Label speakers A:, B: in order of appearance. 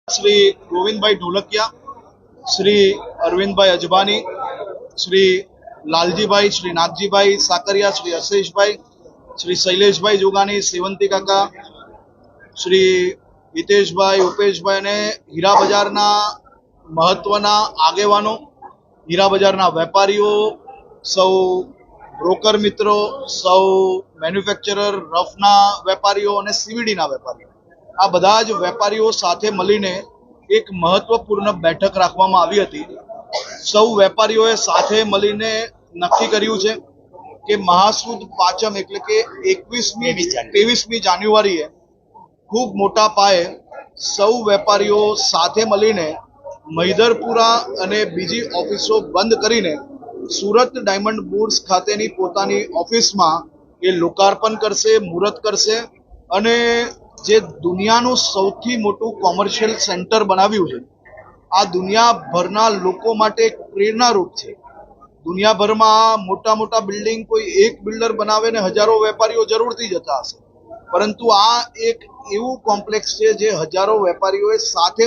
A: श्री गोविंदभाई ढोलकिया, श्री अरविंदभाई अजबानी, श्री लालजीभाई, श्री नागजीभाई साकरिया, श्री आशीषभाई, श्री शैलेषभाई जोगानी, सेवंती काका, श्री हितेशभाई, उपेशभाई ने हीरा बजारना महत्वना आगेवानो, हीरा बजारना वेपारीओ, सौ ब्रोकर मित्रों, सौ मैन्युफेक्चरर रफना वेपारीओ और सीवीडीना वेपारीओ, आ बधा ज वेपारीओ साथे मळीने एक महत्वपूर्ण बैठक राखवामां आवी हती। सौ वेपारीओए साथे मळीने नक्की कर्युं छे के महासुद पाचम एटले के 23મી जान्युआरीए खूब मोटा पाये सौ वेपारीओ साथे मळीने मैदरपुरा अने बीजी ऑफिसो बंद करीने सूरत डायमंड बुर्स खातेनी पोतानी ऑफिसमां ए लोकार्पण करशे, मुहूर्त करशे अने जे दुनियानुं सौथी मोटुं कॉमर्शियल सेंटर बनाव्युं छे आ दुनियाभરના લોકો માટે એક પ્રેરણારૂપ છે। દુનિયાભરમાં મોટા મોટા બિલ્ડિંગ કોઈ એક બિલ્ડર બનાવે ને હજારો વેપારીઓ જરૂરથી જતા હશે, પરંતુ આ એક એવું કોમ્પ્લેક્સ છે જે હજારો વેપારીઓએ સાથે